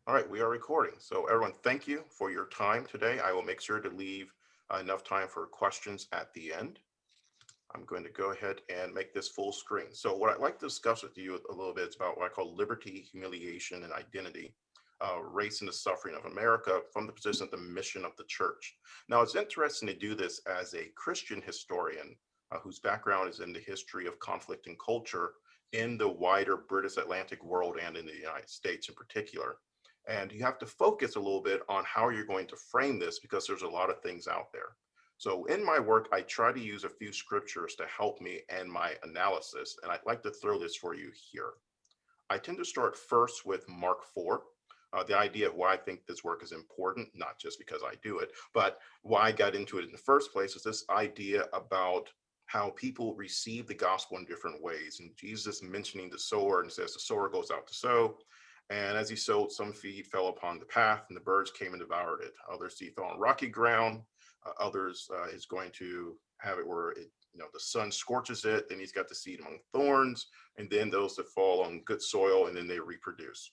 All right, we are recording. So everyone, thank you for your time today. I will make sure to leave enough time for questions at the end. I'm going to go ahead and make this full screen. So what I'd like to discuss with you a little bit is about what I call liberty, humiliation, and identity, race and the suffering of America from the position of the mission of the church. Now, it's interesting to do this as a Christian historian whose background is in the history of conflict and culture in the wider British Atlantic world and in the United States in particular. And you have to focus a little bit on how you're going to frame this because there's a lot of things out there. So in my work, I try to use a few scriptures to help me and my analysis, and I'd like to throw this for you here. I tend to start first with Mark 4, the idea of why I think this work is important, not just because I do it, but why I got into it in the first place is this idea about how people receive the gospel in different ways. And Jesus mentioning the sower and says the sower goes out to sow. And as he sowed, some seed fell upon the path, and the birds came and devoured it. Other seed fell on rocky ground. Others is going to have it where the sun scorches it. Then he's got the seed among thorns, and then those that fall on good soil, and then they reproduce.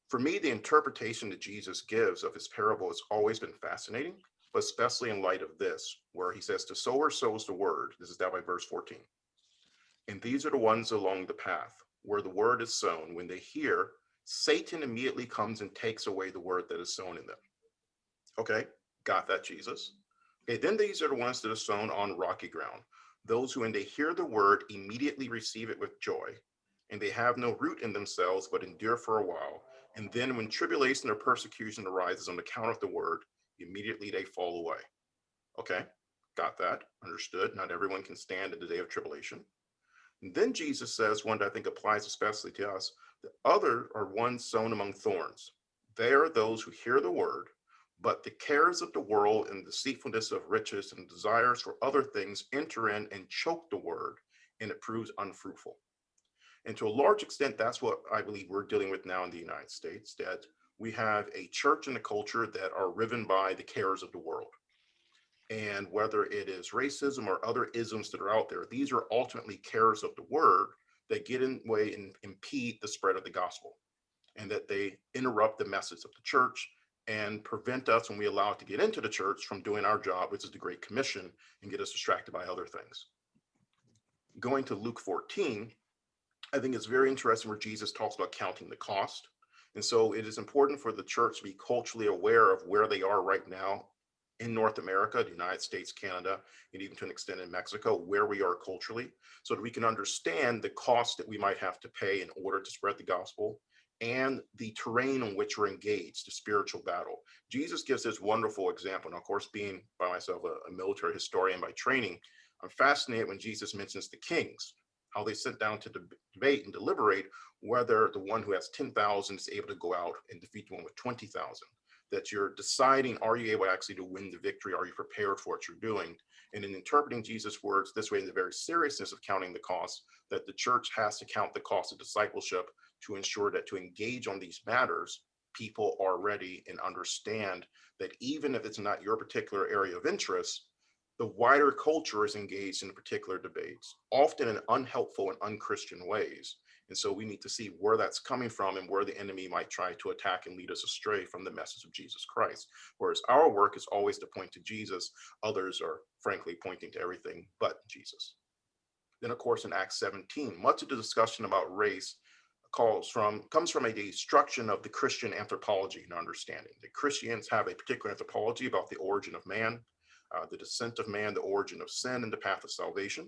For me, the interpretation that Jesus gives of his parable has always been fascinating, but especially in light of this, where he says, "The sower sows the word." This is down by verse 14. "And these are the ones along the path where the word is sown. When they hear, Satan immediately comes and takes away the word that is sown in them." Okay, got that, Jesus. Okay, then these are the ones that are sown on rocky ground. Those who, when they hear the word, immediately receive it with joy, and they have no root in themselves, but endure for a while. And then, when tribulation or persecution arises on account of the word, immediately they fall away. Okay, got that, understood. Not everyone can stand in the day of tribulation. And then Jesus says one that I think applies especially to us: the other are ones sown among thorns. They are those who hear the word, but the cares of the world and the deceitfulness of riches and desires for other things enter in and choke the word, and it proves unfruitful. And to a large extent, that's what I believe we're dealing with now in the United States, that we have a church and a culture that are riven by the cares of the world. And whether it is racism or other isms that are out there, these are ultimately cares of the word that get in the way and impede the spread of the gospel, and that they interrupt the message of the church and prevent us, when we allow it to get into the church, from doing our job, which is the Great Commission, and get us distracted by other things. Going to Luke 14, I think it's very interesting where Jesus talks about counting the cost. And so it is important for the church to be culturally aware of where they are right now in North America, the United States, Canada, and even to an extent in Mexico, where we are culturally, so that we can understand the cost that we might have to pay in order to spread the gospel and the terrain on which we're engaged, the spiritual battle. Jesus gives this wonderful example. And of course, being by myself a military historian by training, I'm fascinated when Jesus mentions the kings, how they sit down to debate and deliberate whether the one who has 10,000 is able to go out and defeat the one with 20,000. That you're deciding, are you able actually to win the victory? Are you prepared for what you're doing? And in interpreting Jesus' words this way, in the very seriousness of counting the cost, that the church has to count the cost of discipleship to ensure that to engage on these matters, people are ready and understand that even if it's not your particular area of interest, the wider culture is engaged in particular debates, often in unhelpful and unchristian ways. And so we need to see where that's coming from and where the enemy might try to attack and lead us astray from the message of Jesus Christ. Whereas our work is always to point to Jesus, others are frankly pointing to everything but Jesus. Then, of course, in Acts 17, much of the discussion about race comes from a destruction of the Christian anthropology and understanding. The Christians have a particular anthropology about the origin of man, the descent of man, the origin of sin, and the path of salvation.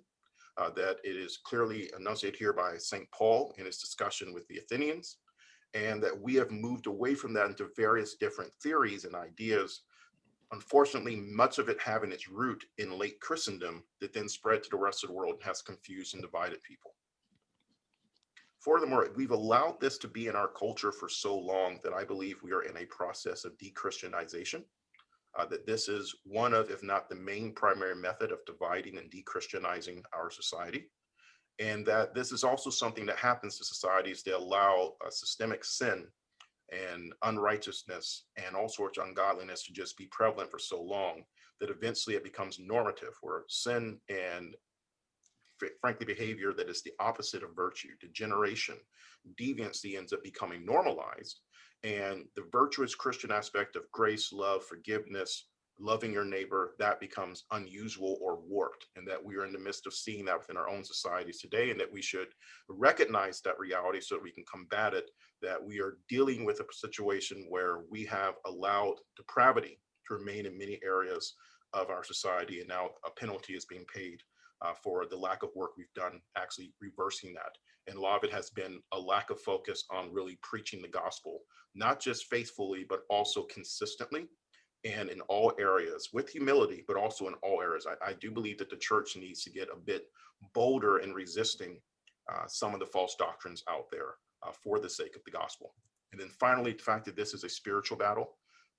That it is clearly enunciated here by St. Paul in his discussion with the Athenians, and that we have moved away from that into various different theories and ideas. Unfortunately, much of it having its root in late Christendom that then spread to the rest of the world and has confused and divided people. Furthermore, we've allowed this to be in our culture for so long that I believe we are in a process of de-Christianization. That this is one of, if not the main primary method of dividing and de-Christianizing our society. And that this is also something that happens to societies that allow systemic sin and unrighteousness and all sorts of ungodliness to just be prevalent for so long that eventually it becomes normative, where sin and frankly, behavior that is the opposite of virtue. Degeneration, deviancy ends up becoming normalized. And the virtuous Christian aspect of grace, love, forgiveness, loving your neighbor, that becomes unusual or warped. And that we are in the midst of seeing that within our own societies today, and that we should recognize that reality so that we can combat it, that we are dealing with a situation where we have allowed depravity to remain in many areas of our society, and now a penalty is being paid for the lack of work we've done actually reversing that. And a lot of it has been a lack of focus on really preaching the gospel, not just faithfully, but also consistently and in all areas with humility, but also in all areas. I do believe that the church needs to get a bit bolder in resisting some of the false doctrines out there for the sake of the gospel. And then finally, the fact that this is a spiritual battle,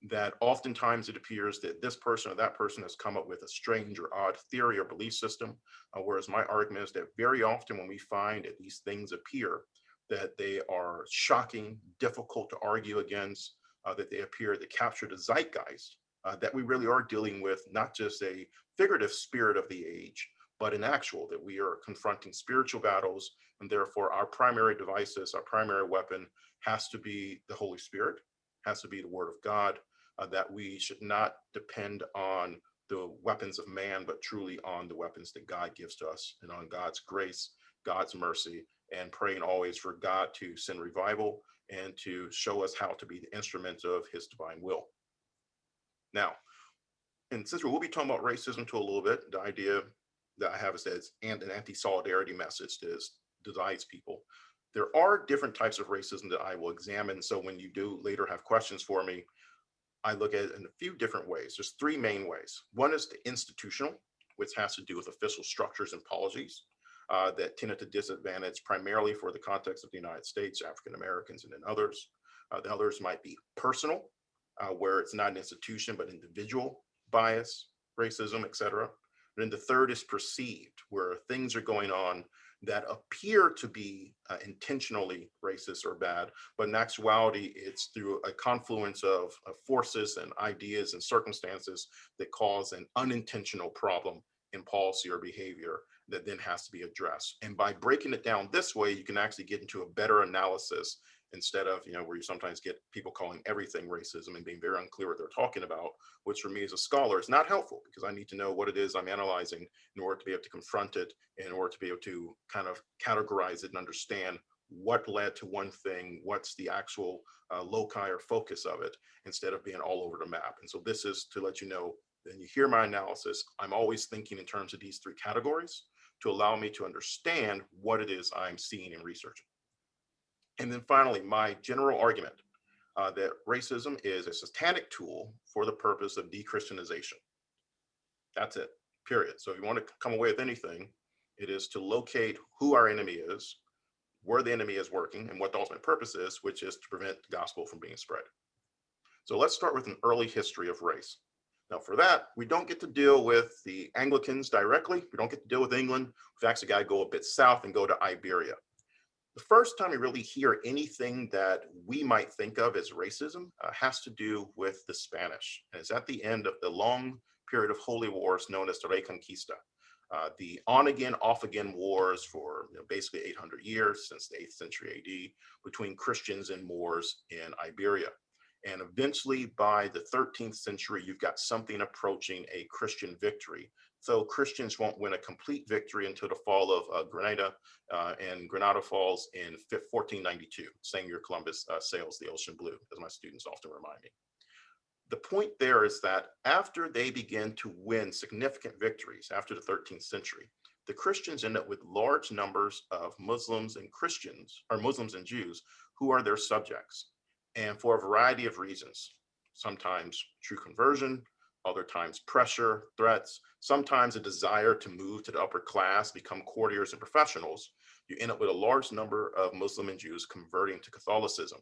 that oftentimes it appears that this person or that person has come up with a strange or odd theory or belief system, whereas my argument is that very often when we find that these things appear, that they are shocking, difficult to argue against, that they appear to capture the zeitgeist, that we really are dealing with not just a figurative spirit of the age, but an actual, that we are confronting spiritual battles, and therefore our primary devices, our primary weapon has to be the Holy Spirit, has to be the Word of God, that we should not depend on the weapons of man, but truly on the weapons that God gives to us, and on God's grace, God's mercy, and praying always for God to send revival and to show us how to be the instruments of his divine will. Now, and since we'll be talking about racism too a little bit, the idea that I have is that it's an anti-solidarity message that divides people. There are different types of racism that I will examine. So when you do later have questions for me, I look at it in a few different ways. There's three main ways. One is the institutional, which has to do with official structures and policies that tended to disadvantage primarily for the context of the United States, African Americans, and then others. The others might be personal, where it's not an institution, but individual bias, racism, etc. And then the third is perceived, where things are going on that appear to be intentionally racist or bad, but in actuality, it's through a confluence of forces and ideas and circumstances that cause an unintentional problem in policy or behavior that then has to be addressed. And by breaking it down this way, you can actually get into a better analysis instead of, where you sometimes get people calling everything racism and being very unclear what they're talking about, which for me as a scholar is not helpful, because I need to know what it is I'm analyzing in order to be able to confront it, in order to be able to kind of categorize it and understand what led to one thing, what's the actual loci or focus of it, instead of being all over the map. And so this is to let you know, when you hear my analysis, I'm always thinking in terms of these three categories to allow me to understand what it is I'm seeing and researching. And then finally, my general argument that racism is a satanic tool for the purpose of de-Christianization. That's it, period. So if you want to come away with anything, it is to locate who our enemy is, where the enemy is working, and what the ultimate purpose is, which is to prevent the gospel from being spread. So let's start with an early history of race. Now for that, we don't get to deal with the Anglicans directly. We don't get to deal with England. We've actually got to go a bit south and go to Iberia. The first time we really hear anything that we might think of as racism has to do with the Spanish. And it's at the end of the long period of holy wars known as the Reconquista. The on-again, off-again wars for basically 800 years, since the 8th century AD, between Christians and Moors in Iberia. And eventually by the 13th century, you've got something approaching a Christian victory. So Christians won't win a complete victory until the fall of Granada, and Granada falls in 1492, same year Columbus sails the ocean blue, as my students often remind me. The point there is that after they begin to win significant victories after the 13th century, the Christians end up with large numbers of Muslims and Christians, or Muslims and Jews, who are their subjects. And for a variety of reasons, sometimes true conversion, other times pressure, threats, sometimes a desire to move to the upper class, become courtiers and professionals, you end up with a large number of Muslim and Jews converting to Catholicism.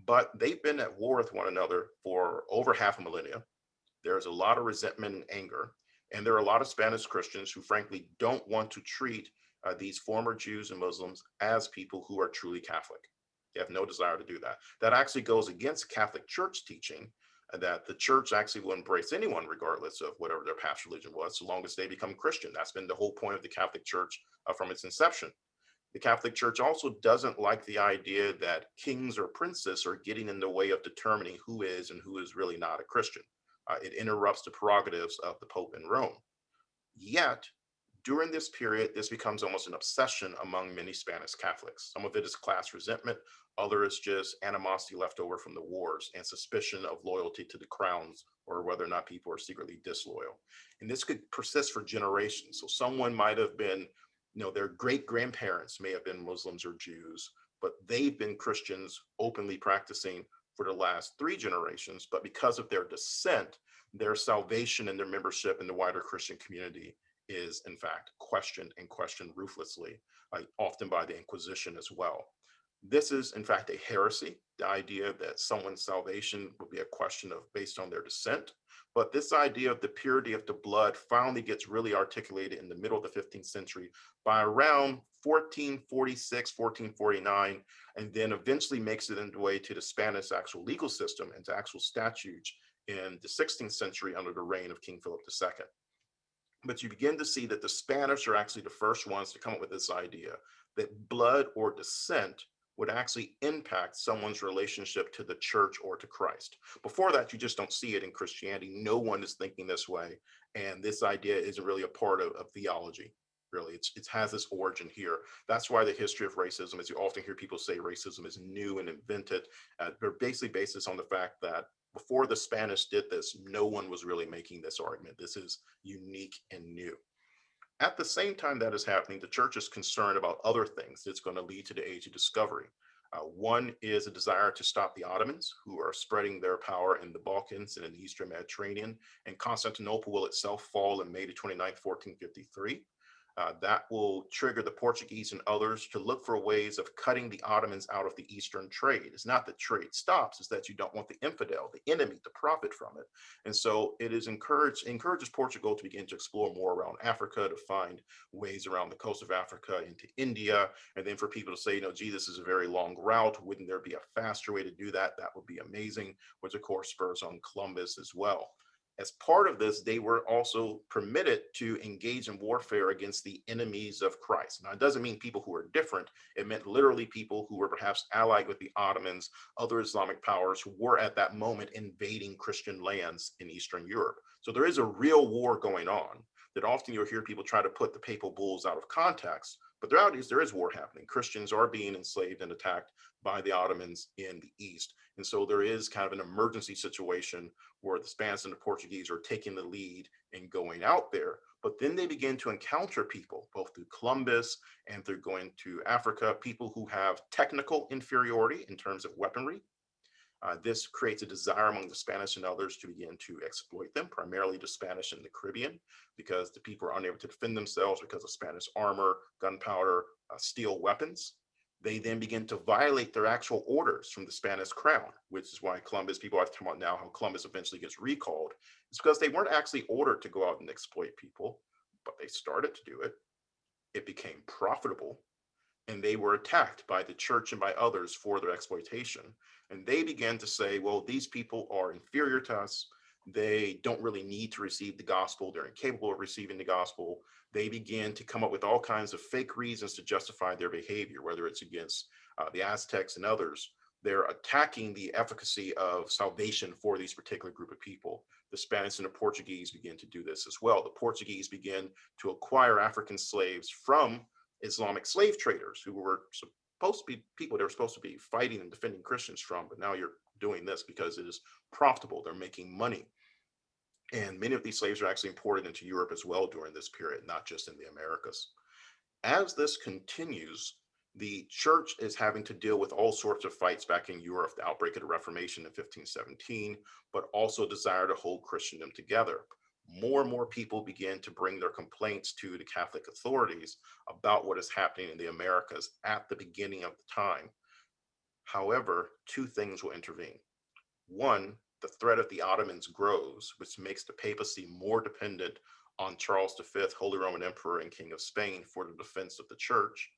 But they've been at war with one another for over half a millennia. There's a lot of resentment and anger. And there are a lot of Spanish Christians who frankly don't want to treat these former Jews and Muslims as people who are truly Catholic. They have no desire to do that. That actually goes against Catholic Church teaching, that the church actually will embrace anyone regardless of whatever their past religion was, so long as they become Christian. That's been the whole point of the Catholic Church from its inception. The Catholic Church also doesn't like the idea that kings or princes are getting in the way of determining who is and who is really not a Christian. It interrupts the prerogatives of the Pope in Rome. Yet, during this period, this becomes almost an obsession among many Spanish Catholics. Some of it is class resentment, other is just animosity left over from the wars and suspicion of loyalty to the crowns or whether or not people are secretly disloyal. And this could persist for generations. So someone might have been, their great grandparents may have been Muslims or Jews, but they've been Christians openly practicing for the last 3 generations. But because of their descent, their salvation and their membership in the wider Christian community is in fact questioned and questioned ruthlessly, often by the Inquisition as well. This is in fact a heresy, the idea that someone's salvation would be a question of based on their descent. But this idea of the purity of the blood finally gets really articulated in the middle of the 15th century by around 1446, 1449, and then eventually makes it into way to the Spanish actual legal system and to actual statutes in the 16th century under the reign of King Philip II. But you begin to see that the Spanish are actually the first ones to come up with this idea that blood or descent would actually impact someone's relationship to the church or to Christ. Before that, you just don't see it in Christianity. No one is thinking this way. And this idea isn't really a part of theology. Really, it has this origin here. That's why the history of racism, as you often hear people say, racism is new and invented. They're basically based on the fact that before the Spanish did this, no one was really making this argument. This is unique and new. At the same time that is happening, the church is concerned about other things that's going to lead to the age of discovery. One is a desire to stop the Ottomans, who are spreading their power in the Balkans and in the Eastern Mediterranean, and Constantinople will itself fall in May 29, 1453. That will trigger the Portuguese and others to look for ways of cutting the Ottomans out of the Eastern trade. It's not that trade stops, it's that you don't want the infidel, the enemy, to profit from it. And so it is encourages Portugal to begin to explore more around Africa, to find ways around the coast of Africa into India. And then for people to say, gee, this is a very long route. Wouldn't there be a faster way to do that? That would be amazing, which of course spurs on Columbus as well. As part of this, they were also permitted to engage in warfare against the enemies of Christ. Now, it doesn't mean people who are different. It meant literally people who were perhaps allied with the Ottomans, other Islamic powers who were at that moment invading Christian lands in Eastern Europe. So there is a real war going on that often you'll hear people try to put the papal bulls out of context. But the reality is there is war happening. Christians are being enslaved and attacked by the Ottomans in the East. And so there is kind of an emergency situation where the Spanish and the Portuguese are taking the lead and going out there. But then they begin to encounter people, both through Columbus and through going to Africa, people who have technical inferiority in terms of weaponry. This creates a desire among the Spanish and others to begin to exploit them, primarily the Spanish in the Caribbean, because the people are unable to defend themselves because of Spanish armor, gunpowder, steel weapons. They then begin to violate their actual orders from the Spanish crown, which is why Columbus, people have to come out now how Columbus eventually gets recalled. It's because they weren't actually ordered to go out and exploit people, but they started to do it. It became profitable, and they were attacked by the church and by others for their exploitation. And they began to say, well, these people are inferior to us. They don't really need to receive the gospel. They're incapable of receiving the gospel. They began to come up with all kinds of fake reasons to justify their behavior, whether it's against the Aztecs and others. They're attacking the efficacy of salvation for these particular group of people. The Spanish and the Portuguese begin to do this as well. The Portuguese begin to acquire African slaves from Islamic slave traders who were supposed to be people they were supposed to be fighting and defending Christians from, but now you're doing this because it is profitable. They're making money. And many of these slaves are actually imported into Europe as well during this period, not just in the Americas. As this continues, the church is having to deal with all sorts of fights back in Europe, the outbreak of the Reformation in 1517, but also desire to hold Christendom together. More and more people begin to bring their complaints to the Catholic authorities about what is happening in the Americas at the beginning of the time. However, 2 things will intervene. One, the threat of the Ottomans grows, which makes the papacy more dependent on Charles V, Holy Roman Emperor and King of Spain, for the defense of the church.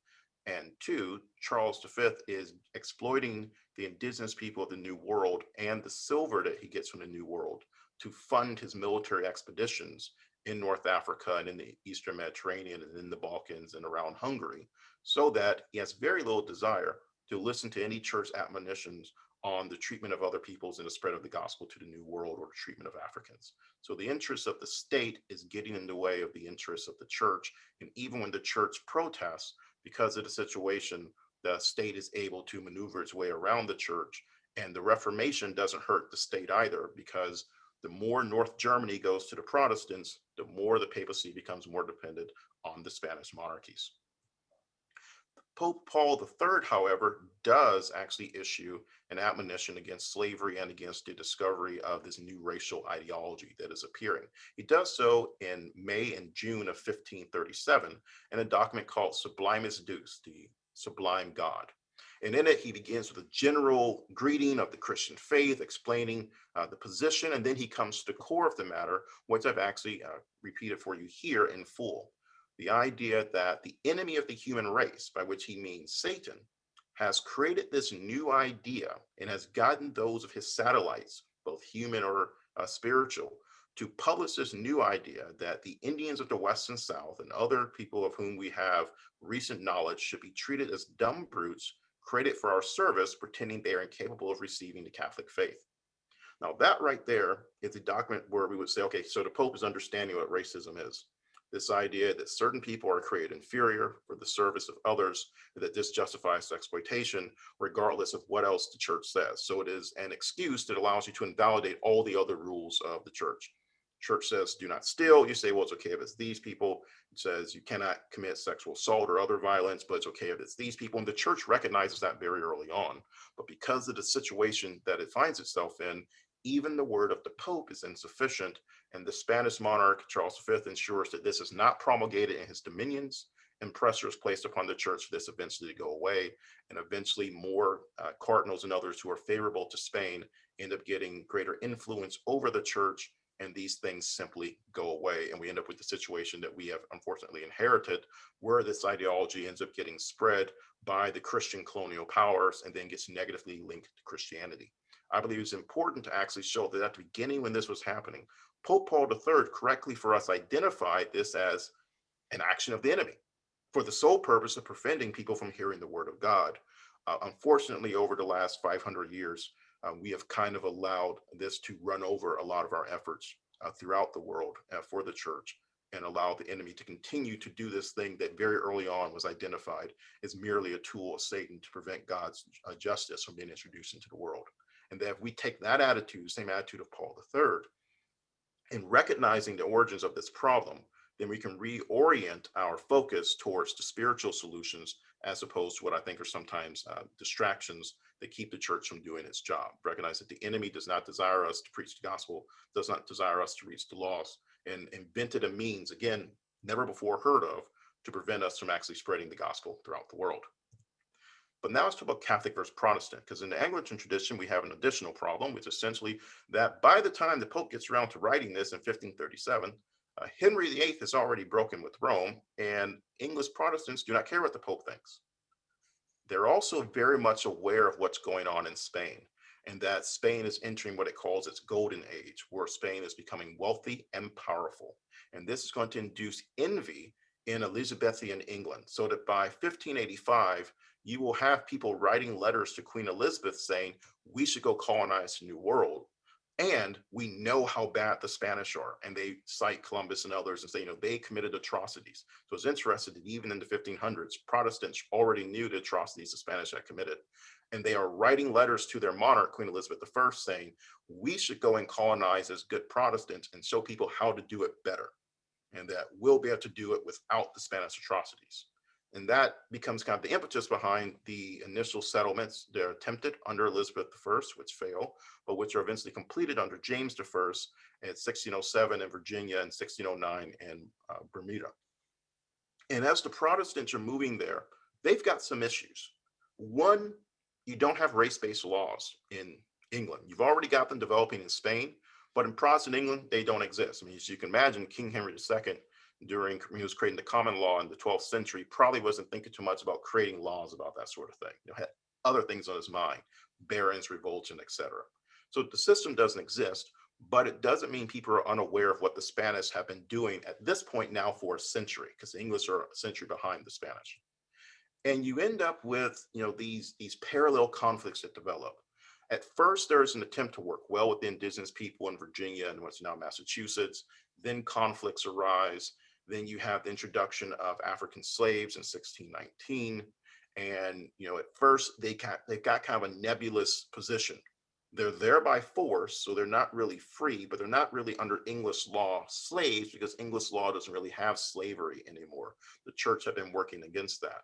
And two, Charles V is exploiting the indigenous people of the New World and the silver that he gets from the New World to fund his military expeditions in North Africa and in the Eastern Mediterranean and in the Balkans and around Hungary, so that he has very little desire to listen to any church admonitions on the treatment of other peoples and the spread of the gospel to the New World or the treatment of Africans. So the interests of the state is getting in the way of the interests of the church. And even when the church protests, because of the situation, the state is able to maneuver its way around the church. And the Reformation doesn't hurt the state either, because the more North Germany goes to the Protestants, the more the papacy becomes more dependent on the Spanish monarchies. Pope Paul III, however, does actually issue an admonition against slavery and against the discovery of this new racial ideology that is appearing. He does so in May and June of 1537 in a document called Sublimus Deus, the Sublime God. And in it, he begins with a general greeting of the Christian faith, explaining the position, and then he comes to the core of the matter, which I've actually repeated for you here in full. The idea that the enemy of the human race, by which he means Satan, has created this new idea and has gotten those of his satellites, both human or spiritual, to publish this new idea that the Indians of the West and South and other people of whom we have recent knowledge should be treated as dumb brutes created for our service, pretending they are incapable of receiving the Catholic faith. Now, that right there is a document where we would say, okay, so the Pope is understanding what racism is. This idea that certain people are created inferior for the service of others, that this justifies exploitation, regardless of what else the church says. So it is an excuse that allows you to invalidate all the other rules of the church. Church says, do not steal. You say, well, it's okay if it's these people. It says you cannot commit sexual assault or other violence, but it's okay if it's these people. And the church recognizes that very early on. But because of the situation that it finds itself in, even the word of the Pope is insufficient. And the Spanish monarch, Charles V, ensures that this is not promulgated in his dominions, and pressure is placed upon the church for this eventually to go away. And eventually more cardinals and others who are favorable to Spain end up getting greater influence over the church, and these things simply go away. And we end up with the situation that we have unfortunately inherited, where this ideology ends up getting spread by the Christian colonial powers and then gets negatively linked to Christianity. I believe it's important to actually show that at the beginning when this was happening, Pope Paul III correctly for us identified this as an action of the enemy for the sole purpose of preventing people from hearing the word of God. Unfortunately, over the last 500 years, we have kind of allowed this to run over a lot of our efforts throughout the world for the church, and allow the enemy to continue to do this thing that very early on was identified as merely a tool of Satan to prevent God's justice from being introduced into the world. And that if we take that attitude, the same attitude of Paul III, in recognizing the origins of this problem, then we can reorient our focus towards the spiritual solutions, as opposed to what I think are sometimes distractions that keep the church from doing its job. Recognize that the enemy does not desire us to preach the gospel, does not desire us to reach the lost, and invented a means, again, never before heard of, to prevent us from actually spreading the gospel throughout the world. But now let's talk about Catholic versus Protestant, because in the Anglican tradition, we have an additional problem, which is essentially that by the time the Pope gets around to writing this in 1537, Henry VIII is already broken with Rome, and English Protestants do not care what the Pope thinks. They're also very much aware of what's going on in Spain, and that Spain is entering what it calls its golden age, where Spain is becoming wealthy and powerful. And this is going to induce envy in Elizabethan England, so that by 1585, you will have people writing letters to Queen Elizabeth saying, we should go colonize the New World. And we know how bad the Spanish are. And they cite Columbus and others and say, they committed atrocities. So it's interesting that even in the 1500s, Protestants already knew the atrocities the Spanish had committed. And they are writing letters to their monarch, Queen Elizabeth I, saying, we should go and colonize as good Protestants and show people how to do it better, and that we'll be able to do it without the Spanish atrocities. And that becomes kind of the impetus behind the initial settlements that are attempted under Elizabeth I, which fail, but which are eventually completed under James I in 1607 in Virginia and 1609 in Bermuda. And as the Protestants are moving there, they've got some issues. One, you don't have race-based laws in England. You've already got them developing in Spain, but in Protestant England, they don't exist. I mean, as you can imagine, King Henry II during when he was creating the common law in the 12th century, probably wasn't thinking too much about creating laws about that sort of thing. Had other things on his mind, barons, revolts, and etc. So the system doesn't exist, but it doesn't mean people are unaware of what the Spanish have been doing at this point now for a century, because the English are a century behind the Spanish. And you end up with these parallel conflicts that develop. At first, there's an attempt to work well with the indigenous people in Virginia and what's now Massachusetts. Then conflicts arise. Then you have the introduction of African slaves in 1619. And at first they've got kind of a nebulous position. They're there by force, so they're not really free, but they're not really under English law slaves, because English law doesn't really have slavery anymore. The church have been working against that.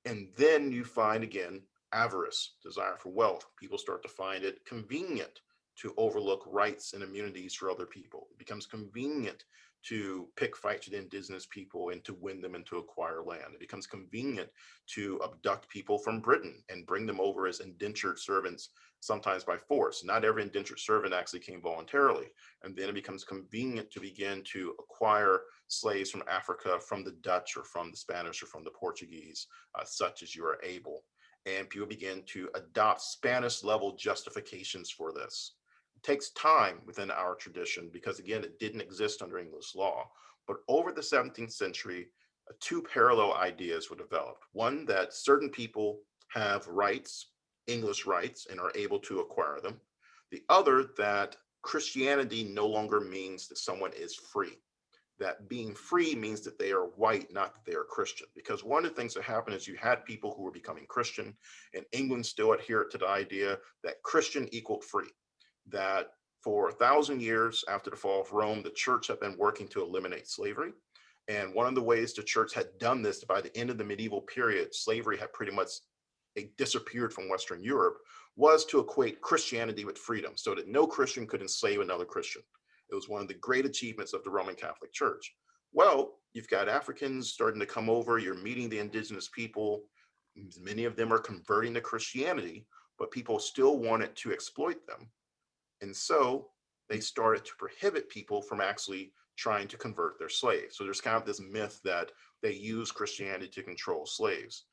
And then you find again avarice, desire for wealth. People start to find it convenient to overlook rights and immunities for other people. It becomes convenient to pick fights with indigenous people and to win them and to acquire land. It becomes convenient to abduct people from Britain and bring them over as indentured servants, sometimes by force. Not every indentured servant actually came voluntarily. And then it becomes convenient to begin to acquire slaves from Africa, from the Dutch or from the Spanish or from the Portuguese, such as you are able. And people begin to adopt Spanish level justifications for this. It takes time within our tradition because, again, it didn't exist under English law. But over the 17th century, two parallel ideas were developed. One, that certain people have rights, English rights, and are able to acquire them. The other, that Christianity no longer means that someone is free. That being free means that they are white, not that they are Christian. Because one of the things that happened is you had people who were becoming Christian, and England still adhered to the idea that Christian equaled free. That for 1,000 years after the fall of Rome, the church had been working to eliminate slavery. And one of the ways the church had done this, by the end of the medieval period, slavery had pretty much disappeared from Western Europe, was to equate Christianity with freedom, so that no Christian could enslave another Christian. It was one of the great achievements of the Roman Catholic Church. Well, you've got Africans starting to come over, you're meeting the indigenous people, many of them are converting to Christianity, but people still wanted to exploit them. And so they started to prohibit people from actually trying to convert their slaves. So there's kind of this myth that they use Christianity to control slaves.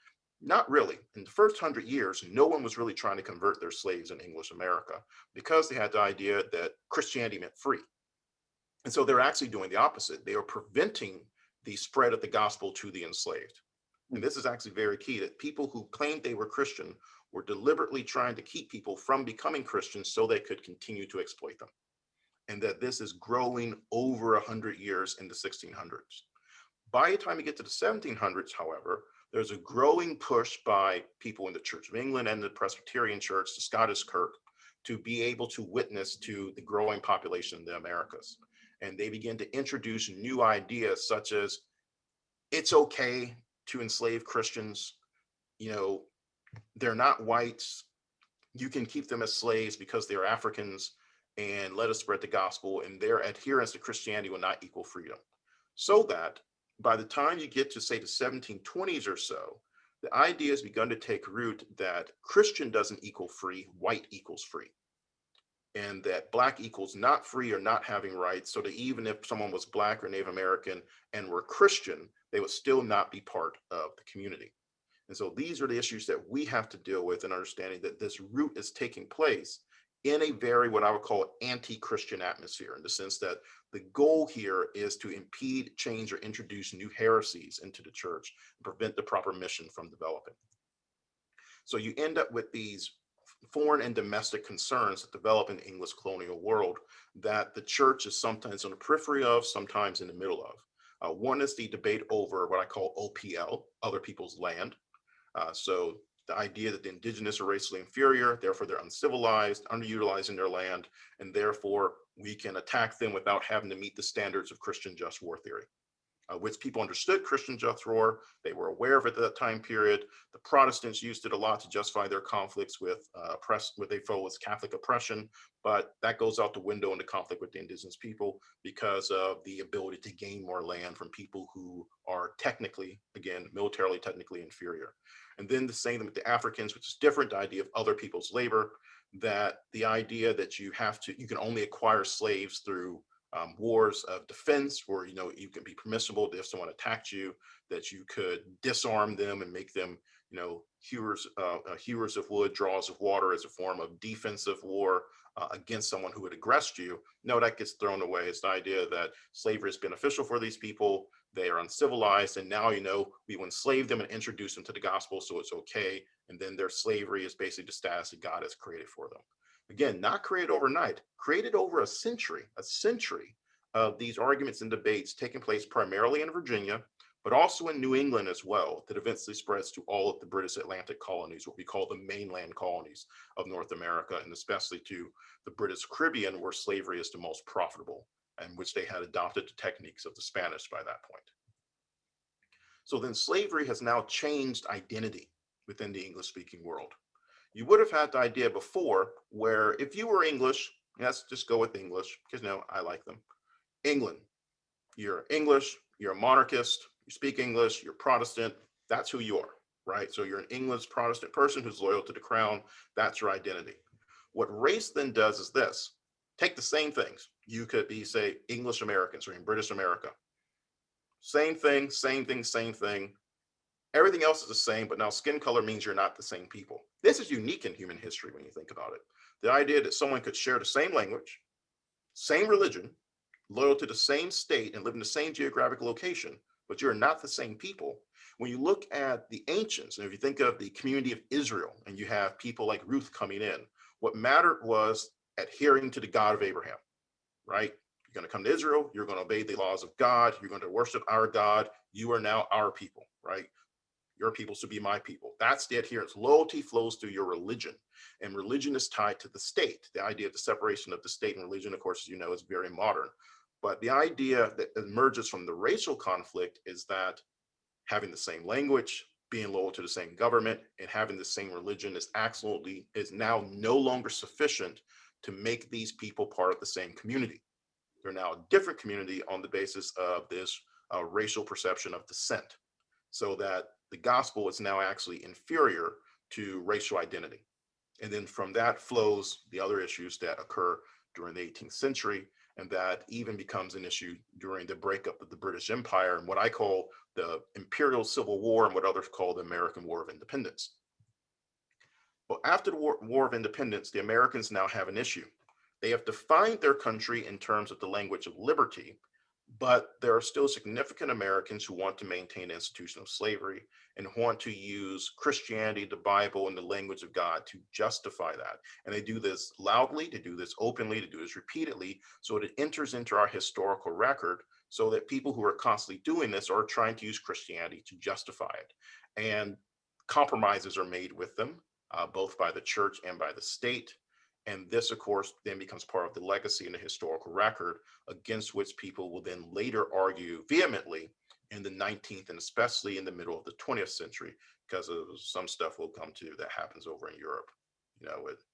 Not really. In the first 100 years, no one was really trying to convert their slaves in English America, because they had the idea that Christianity meant free. And so they're actually doing the opposite. They are preventing the spread of the gospel to the enslaved. And this is actually very key, that people who claimed they were Christian were deliberately trying to keep people from becoming Christians so they could continue to exploit them. And that this is growing over 100 years in the 1600s. By the time you get to the 1700s, however, there's a growing push by people in the Church of England and the Presbyterian Church, the Scottish Kirk, to be able to witness to the growing population in the Americas. And they begin to introduce new ideas such as, it's okay to enslave Christians. They're not whites. You can keep them as slaves because they're Africans, and let us spread the gospel, and their adherence to Christianity will not equal freedom. So that by the time you get to, say, the 1720s or so, the idea has begun to take root that Christian doesn't equal free, white equals free. And that black equals not free or not having rights, so that even if someone was black or Native American and were Christian, they would still not be part of the community. And so these are the issues that we have to deal with, in understanding that this root is taking place in a very, what I would call, anti-Christian atmosphere, in the sense that the goal here is to impede, change, or introduce new heresies into the church and prevent the proper mission from developing. So you end up with these foreign and domestic concerns that develop in the English colonial world that the church is sometimes on the periphery of, sometimes in the middle of. One is the debate over what I call OPL, other people's land. So the idea that the indigenous are racially inferior, therefore they're uncivilized, underutilizing their land, and therefore we can attack them without having to meet the standards of Christian just war theory. Which people understood Christian just war. They were aware of it at that time period. The Protestants used it a lot to justify their conflicts with what they felt was Catholic oppression, but that goes out the window in the conflict with the indigenous people because of the ability to gain more land from people who are technically, again, militarily technically inferior. And then the same with the Africans, which is different, the idea of other people's labor, that the idea that you can only acquire slaves through wars of defense, where you can be permissible if someone attacked you, that you could disarm them and make them hewers of wood, drawers of water, as a form of defensive war against someone who had aggressed you. No, that gets thrown away. It's the idea that slavery is beneficial for these people. They are uncivilized, and now we will enslave them and introduce them to the gospel, so it's okay. And then their slavery is basically the status that God has created for them. Again, not created overnight, created over a century of these arguments and debates taking place primarily in Virginia, but also in New England as well, that eventually spreads to all of the British Atlantic colonies, what we call the mainland colonies of North America, and especially to the British Caribbean, where slavery is the most profitable, and which they had adopted the techniques of the Spanish by that point. So then slavery has now changed identity within the English-speaking world. You would have had the idea before where if you were English, let's just go with English, because I like them. England, you're English, you're a monarchist, you speak English, you're Protestant, that's who you are, right? So you're an English Protestant person who's loyal to the crown, that's your identity. What race then does is this: take the same things. You could be, say, English Americans or in British America. Same thing, same thing, same thing. Everything else is the same, but now skin color means you're not the same people. This is unique in human history when you think about it. The idea that someone could share the same language, same religion, loyal to the same state, and live in the same geographic location, but you're not the same people. When you look at the ancients, and if you think of the community of Israel, and you have people like Ruth coming in, what mattered was adhering to the God of Abraham, right? You're going to come to Israel, you're going to obey the laws of God, you're going to worship our God, you are now our people, right? Your people should be my people. That's the adherence. Loyalty flows through your religion, and religion is tied to the state. The idea of the separation of the state and religion, of course, as is very modern. But the idea that emerges from the racial conflict is that having the same language, being loyal to the same government, and having the same religion is now no longer sufficient to make these people part of the same community. They're now a different community on the basis of this racial perception of descent, so that the gospel is now actually inferior to racial identity. And then from that flows the other issues that occur during the 18th century, and that even becomes an issue during the breakup of the British Empire and what I call the Imperial Civil War and what others call the American War of Independence. Well, after the War of Independence, the Americans now have an issue. They have defined their country in terms of the language of liberty, but there are still significant Americans who want to maintain the institution of slavery and want to use Christianity, the Bible, and the language of God to justify that. And they do this loudly, they do this openly, they do this repeatedly, so it enters into our historical record, so that people who are constantly doing this are trying to use Christianity to justify it. And compromises are made with them, both by the church and by the state. And this, of course, then becomes part of the legacy and the historical record against which people will then later argue vehemently in the 19th and especially in the middle of the 20th century, because of some stuff we'll come to that happens over in Europe, with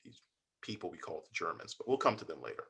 these people we call the Germans, but we'll come to them later.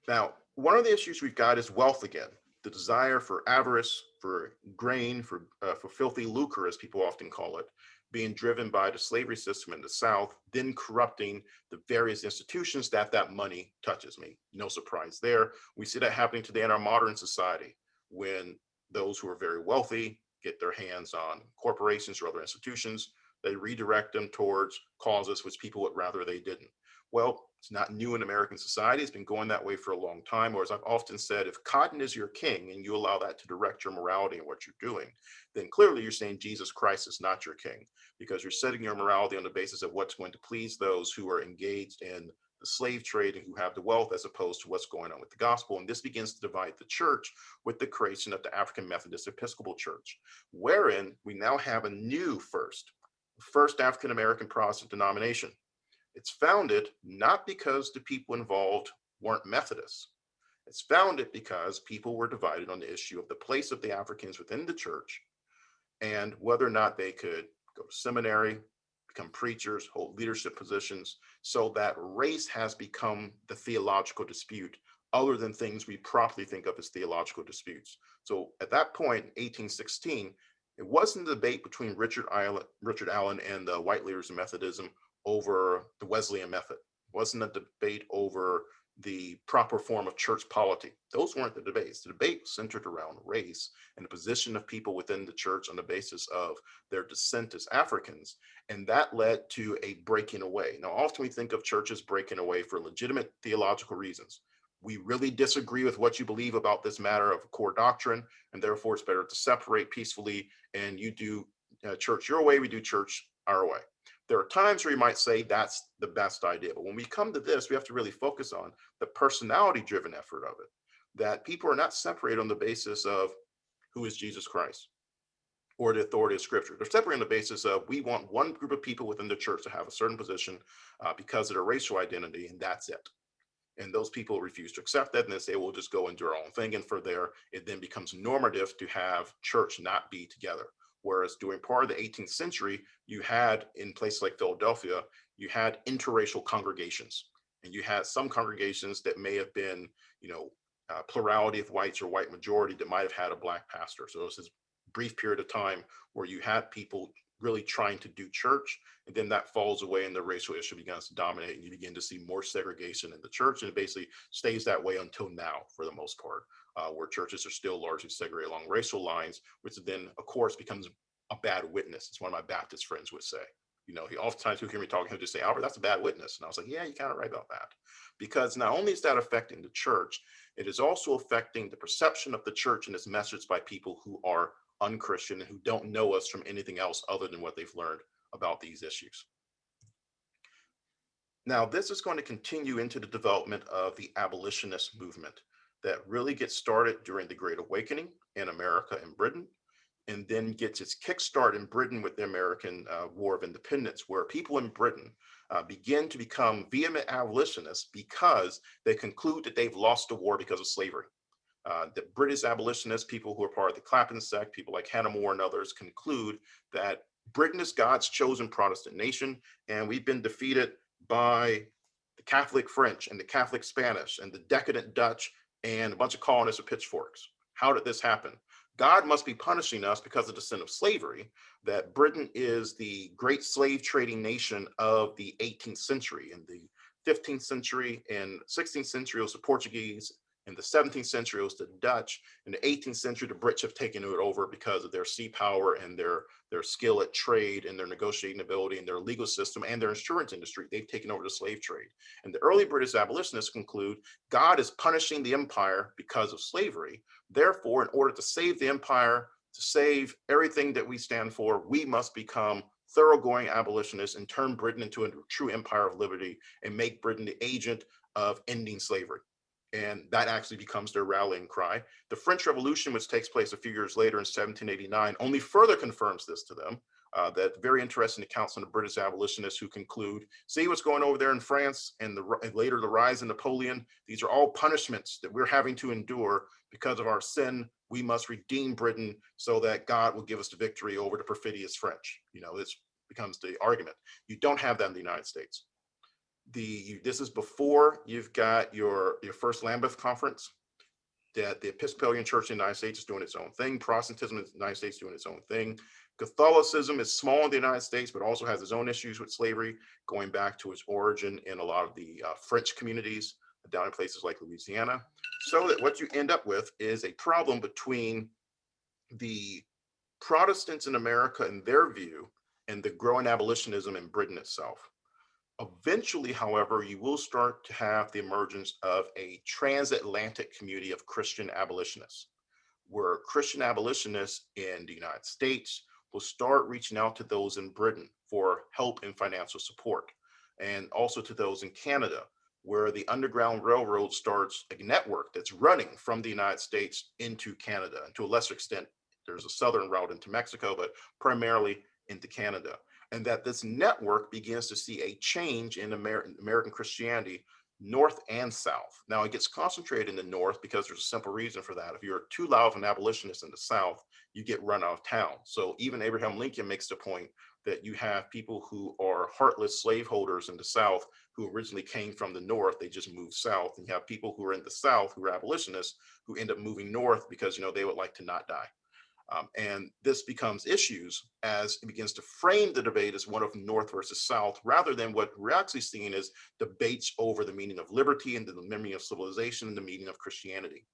Now, one of the issues we've got is wealth again, the desire for avarice, for gain, for filthy lucre, as people often call it, being driven by the slavery system in the South, then corrupting the various institutions that money touches. No surprise there. We see that happening today in our modern society, when those who are very wealthy get their hands on corporations or other institutions, they redirect them towards causes which people would rather they didn't. Well, it's not new in American society. It's been going that way for a long time. Or as I've often said, if cotton is your king and you allow that to direct your morality and what you're doing, then clearly you're saying Jesus Christ is not your king, because you're setting your morality on the basis of what's going to please those who are engaged in the slave trade and who have the wealth, as opposed to what's going on with the gospel. And this begins to divide the church with the creation of the African Methodist Episcopal Church, wherein we now have a new first African-American Protestant denomination. It's founded not because the people involved weren't Methodists. It's founded because people were divided on the issue of the place of the Africans within the church and whether or not they could go to seminary, become preachers, hold leadership positions, so that race has become the theological dispute, other than things we properly think of as theological disputes. So at that point, in 1816, it wasn't a debate between Richard Allen and the white leaders of Methodism over the Wesleyan method. It wasn't a debate over the proper form of church polity. Those weren't the debates. The debate centered around race and the position of people within the church on the basis of their descent as Africans. And that led to a breaking away. Now, often we think of churches breaking away for legitimate theological reasons. We really disagree with what you believe about this matter of core doctrine, and therefore it's better to separate peacefully, and you do church your way, we do church our way. There are times where you might say that's the best idea, but when we come to this, we have to really focus on the personality driven effort of it, that people are not separated on the basis of who is Jesus Christ or the authority of scripture. They're separated on the basis of we want one group of people within the church to have a certain position because of their racial identity, and that's it. And those people refuse to accept that, and they say, we'll just go and do our own thing. And for there, it then becomes normative to have church not be together. Whereas during part of the 18th century, you had in places like Philadelphia, you had interracial congregations. And you had some congregations that may have been, plurality of whites or white majority that might have had a black pastor. So it was this brief period of time where you had people really trying to do church, and then that falls away and the racial issue begins to dominate, and you begin to see more segregation in the church, and it basically stays that way until now for the most part, where churches are still largely segregated along racial lines, which then of course becomes a bad witness. It's one of my Baptist friends would say. He oftentimes he'll hear me talking, he'll just say, Albert, that's a bad witness. And I was like, yeah, you're kind of right about that. Because not only is that affecting the church, it is also affecting the perception of the church and its message by people who are unchristian and who don't know us from anything else other than what they've learned about these issues. Now, this is going to continue into the development of the abolitionist movement that really gets started during the Great Awakening in America and Britain, and then gets its kickstart in Britain with the American War of Independence, where people in Britain begin to become vehement abolitionists because they conclude that they've lost the war because of slavery. The British abolitionists, people who are part of the Clapham sect, people like Hannah More and others, conclude that Britain is God's chosen Protestant nation, and we've been defeated by the Catholic French and the Catholic Spanish and the decadent Dutch and a bunch of colonists with pitchforks. How did this happen? God must be punishing us because of the sin of slavery, that Britain is the great slave trading nation of the 18th century. In the 15th century and 16th century, it was the Portuguese. In the 17th century, it was the Dutch. In the 18th century, the Brits have taken it over because of their sea power and their skill at trade and their negotiating ability and their legal system and their insurance industry. They've taken over the slave trade. And the early British abolitionists conclude God is punishing the empire because of slavery. Therefore, in order to save the empire, to save everything that we stand for, we must become thoroughgoing abolitionists and turn Britain into a true empire of liberty and make Britain the agent of ending slavery. And that actually becomes their rallying cry. The French Revolution, which takes place a few years later in 1789, only further confirms this to them. That very interesting accounts on the British abolitionists who conclude, see what's going over there in France and later the rise of Napoleon. These are all punishments that we're having to endure because of our sin. We must redeem Britain so that God will give us the victory over the perfidious French. This becomes the argument. You don't have that in the United States. This is before you've got your first Lambeth Conference, that the Episcopalian Church in the United States is doing its own thing. Protestantism in the United States is doing its own thing. Catholicism is small in the United States, but also has its own issues with slavery, going back to its origin in a lot of the French communities down in places like Louisiana. So that what you end up with is a problem between the Protestants in America and their view and the growing abolitionism in Britain itself. Eventually, however, you will start to have the emergence of a transatlantic community of Christian abolitionists, where Christian abolitionists in the United States will start reaching out to those in Britain for help and financial support, and also to those in Canada, where the Underground Railroad starts a network that's running from the United States into Canada. And to a lesser extent, there's a southern route into Mexico, but primarily into Canada. And that this network begins to see a change in American Christianity, north and south. Now, it gets concentrated in the north because there's a simple reason for that. If you're too loud of an abolitionist in the south, you get run out of town. So even Abraham Lincoln makes the point that you have people who are heartless slaveholders in the south who originally came from the north, they just moved south. And you have people who are in the south who are abolitionists who end up moving north because, they would like to not die. And this becomes issues as it begins to frame the debate as one of North versus South, rather than what we're actually seeing as debates over the meaning of liberty and the meaning of civilization and the meaning of Christianity.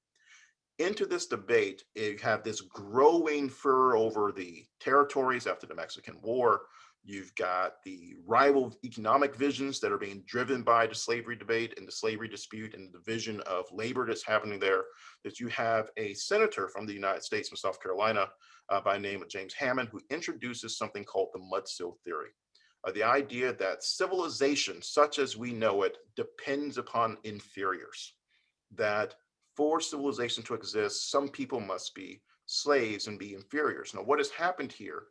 Into this debate, you have this growing furor over the territories after the Mexican War. You've got the rival economic visions that are being driven by the slavery debate and the slavery dispute and the division of labor that's happening there. That you have a senator from the United States from South Carolina by the name of James Hammond, who introduces something called the Mud Sill Theory. The idea that civilization, such as we know it, depends upon inferiors, that for civilization to exist, some people must be slaves and be inferiors. Now, what has happened here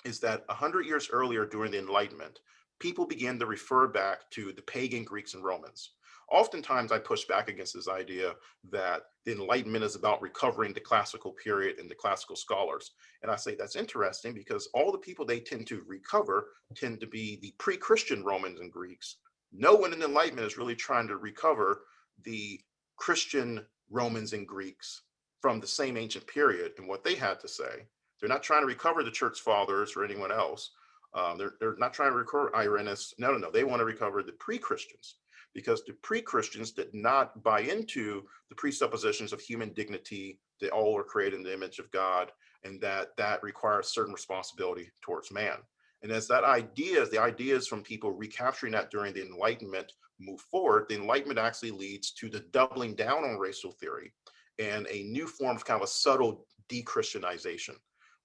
is that 100 years earlier, during the Enlightenment, people began to refer back to the pagan Greeks and Romans. Oftentimes, I push back against this idea that the Enlightenment is about recovering the classical period and the classical scholars. And I say that's interesting because all the people they tend to recover tend to be the pre Christian Romans and Greeks. No one in the Enlightenment is really trying to recover the Christian Romans and Greeks from the same ancient period and what they had to say. They're not trying to recover the church fathers or anyone else. They're not trying to recover Irenaeus. No. They want to recover the pre-Christians, because the pre-Christians did not buy into the presuppositions of human dignity, that all are created in the image of God, and that requires certain responsibility towards man. And as the ideas from people recapturing that during the Enlightenment move forward, the Enlightenment actually leads to the doubling down on racial theory and a new form of kind of a subtle de-Christianization,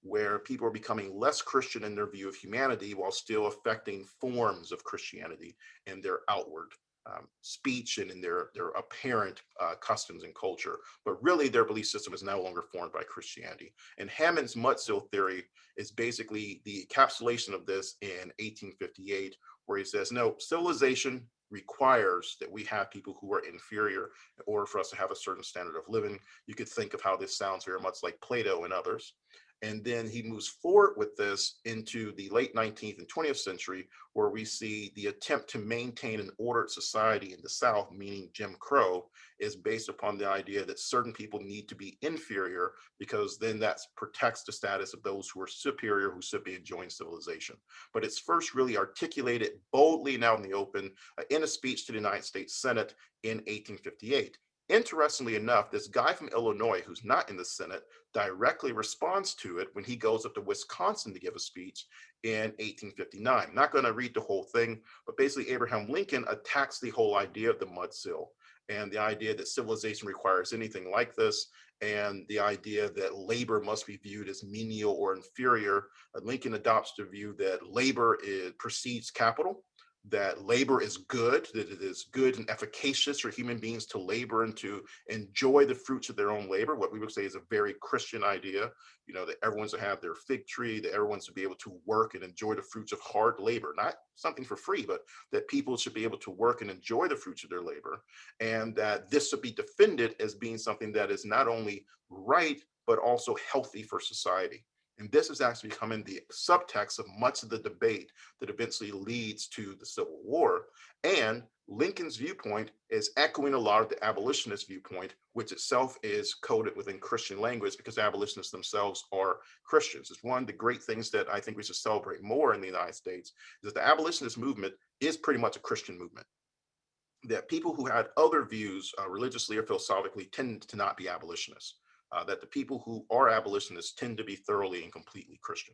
where people are becoming less Christian in their view of humanity while still affecting forms of Christianity in their outward speech and in their apparent customs and culture. But really, their belief system is no longer formed by Christianity. And Hammond's Mutzil theory is basically the encapsulation of this in 1858, where he says, no, civilization requires that we have people who are inferior in order for us to have a certain standard of living. You could think of how this sounds very much like Plato and others. And then he moves forward with this into the late 19th and 20th century, where we see the attempt to maintain an ordered society in the South, meaning Jim Crow, is based upon the idea that certain people need to be inferior, because then that protects the status of those who are superior, who should be enjoying civilization. But it's first really articulated boldly and out in the open in a speech to the United States Senate in 1858. Interestingly enough, this guy from Illinois, who's not in the Senate, directly responds to it when he goes up to Wisconsin to give a speech in 1859. I'm not going to read the whole thing, but basically Abraham Lincoln attacks the whole idea of the Mutzil and the idea that civilization requires anything like this, and the idea that labor must be viewed as menial or inferior. Lincoln adopts the view that labor precedes capital, that labor is good, that it is good and efficacious for human beings to labor and to enjoy the fruits of their own labor, what we would say is a very Christian idea, that everyone's to have their fig tree, that everyone's to be able to work and enjoy the fruits of hard labor, not something for free, but that people should be able to work and enjoy the fruits of their labor, and that this should be defended as being something that is not only right, but also healthy for society. And this is actually becoming the subtext of much of the debate that eventually leads to the Civil War. And Lincoln's viewpoint is echoing a lot of the abolitionist viewpoint, which itself is coded within Christian language, because abolitionists themselves are Christians. It's one of the great things that I think we should celebrate more in the United States, is that the abolitionist movement is pretty much a Christian movement. That people who had other views religiously or philosophically tend to not be abolitionists. That the people who are abolitionists tend to be thoroughly and completely Christian.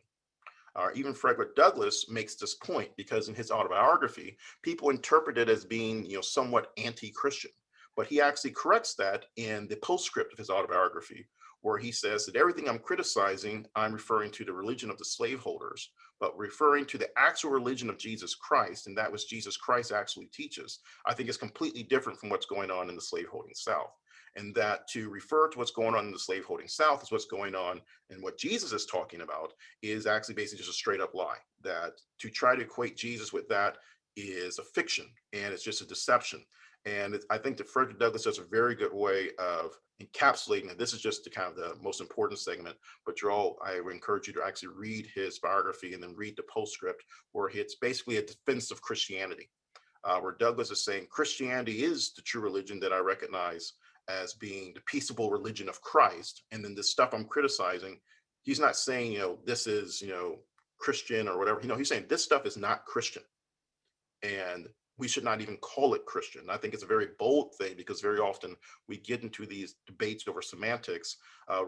Even Frederick Douglass makes this point, because in his autobiography, people interpret it as being, somewhat anti-Christian. But he actually corrects that in the postscript of his autobiography, where he says that everything I'm criticizing, I'm referring to the religion of the slaveholders, but referring to the actual religion of Jesus Christ, and that which Jesus Christ actually teaches, I think is completely different from what's going on in the slaveholding South. And that to refer to what's going on in the slaveholding South as what's going on and what Jesus is talking about is actually basically just a straight up lie. That to try to equate Jesus with that is a fiction, and it's just a deception. And I think that Frederick Douglass does a very good way of encapsulating it. This is just the kind of the most important segment, but I would encourage you to actually read his biography and then read the postscript, where it's basically a defense of Christianity, where Douglass is saying Christianity is the true religion that I recognize as being the peaceable religion of Christ. And then the stuff I'm criticizing He's not saying, this is, Christian or whatever. He's saying this stuff is not Christian, and we should not even call it Christian. I think it's a very bold thing because very often we get into these debates over semantics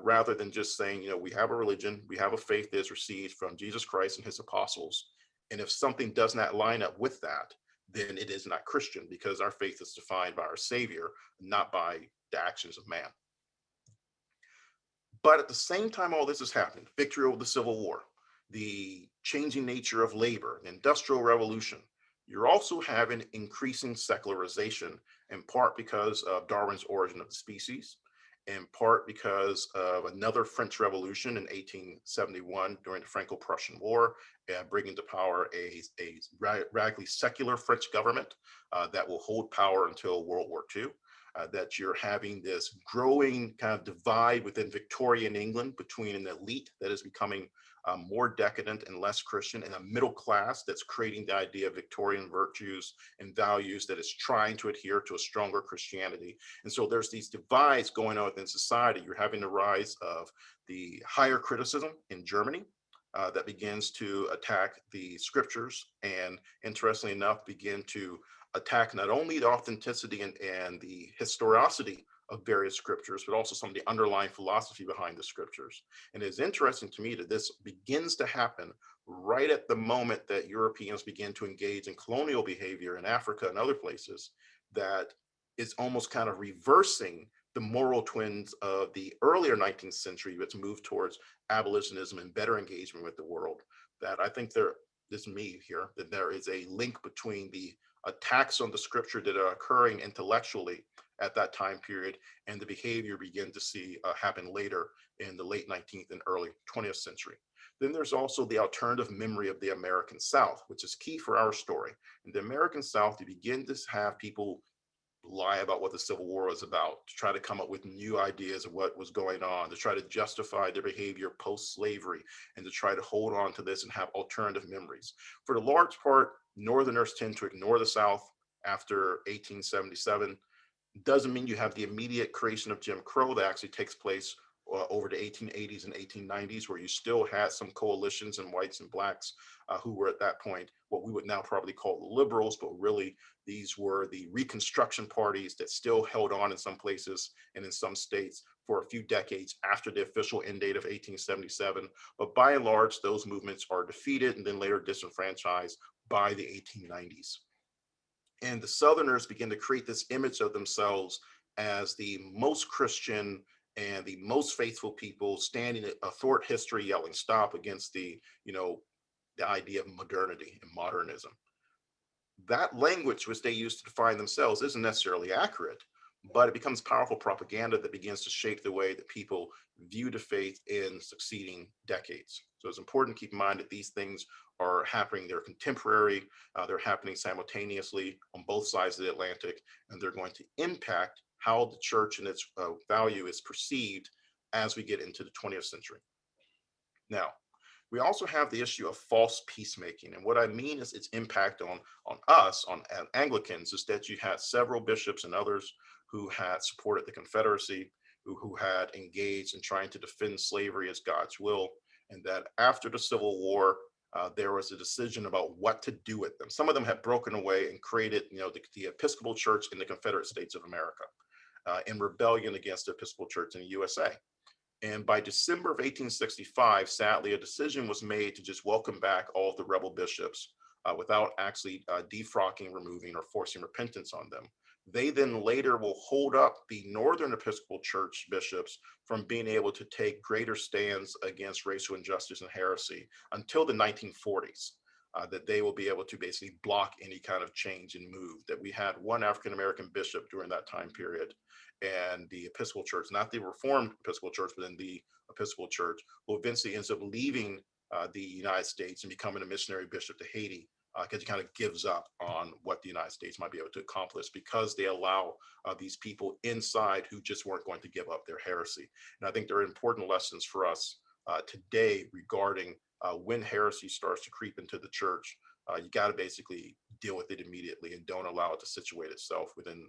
rather than just saying, we have a religion, we have a faith that is received from Jesus Christ and his apostles. And if something does not line up with that, then it is not Christian because our faith is defined by our Savior, not by the actions of man. But at the same time, all this has happened, victory over the Civil War, the changing nature of labor, the Industrial Revolution, you're also having increasing secularization, in part because of Darwin's Origin of the Species, in part because of another French Revolution in 1871 during the Franco-Prussian War, bringing to power a radically secular French government that will hold power until World War II. That you're having this growing kind of divide within Victorian England between an elite that is becoming more decadent and less Christian, and a middle class that's creating the idea of Victorian virtues and values that is trying to adhere to a stronger Christianity. And so there's these divides going on within society. You're having the rise of the higher criticism in Germany, that begins to attack the scriptures and, interestingly enough, begin to attack not only the authenticity and the historicity of various scriptures, but also some of the underlying philosophy behind the scriptures. And it's interesting to me that this begins to happen right at the moment that Europeans begin to engage in colonial behavior in Africa and other places, that is almost kind of reversing the moral twins of the earlier 19th century, that's moved towards abolitionism and better engagement with the world. That I think there is me here, that there is a link between the attacks on the scripture that are occurring intellectually at that time period and the behavior begin to see happen later in the late 19th and early 20th century. Then there's also the alternative memory of the American South, which is key for our story. In the American South, you begin to have people lie about what the Civil War was about, to try to come up with new ideas of what was going on, to try to justify their behavior post-slavery, and to try to hold on to this and have alternative memories. For the large part, Northerners tend to ignore the South after 1877. Doesn't mean you have the immediate creation of Jim Crow that actually takes place over the 1880s and 1890s, where you still had some coalitions in whites and blacks who were at that point what we would now probably call the liberals, but really these were the Reconstruction parties that still held on in some places and in some states for a few decades after the official end date of 1877. But by and large, those movements are defeated and then later disenfranchised by the 1890s. And the Southerners begin to create this image of themselves as the most Christian and the most faithful people, standing athwart history, yelling stop against the idea of modernity and modernism. That language which they use to define themselves isn't necessarily accurate, but it becomes powerful propaganda that begins to shape the way that people view the faith in succeeding decades. So it's important to keep in mind that these things are happening, they're contemporary, they're happening simultaneously on both sides of the Atlantic, and they're going to impact how the church and its value is perceived as we get into the 20th century. Now, we also have the issue of false peacemaking. And what I mean is its impact on us, on Anglicans, is that you had several bishops and others who had supported the Confederacy, who had engaged in trying to defend slavery as God's will, and that after the Civil War, there was a decision about what to do with them. Some of them had broken away and created, the Episcopal Church in the Confederate States of America in rebellion against the Episcopal Church in the USA. And by December of 1865, sadly, a decision was made to just welcome back all of the rebel bishops without actually defrocking, removing, or forcing repentance on them. They then later will hold up the Northern Episcopal Church bishops from being able to take greater stands against racial injustice and heresy until the 1940s. That they will be able to basically block any kind of change and move. That we had one African-American bishop during that time period, and the Episcopal Church, not the Reformed Episcopal Church, but then the Episcopal Church, who eventually ends up leaving the United States and becoming a missionary bishop to Haiti, because he kind of gives up on what the United States might be able to accomplish because they allow these people inside who just weren't going to give up their heresy. And I think there are important lessons for us today regarding when heresy starts to creep into the church. You got to basically deal with it immediately and don't allow it to situate itself within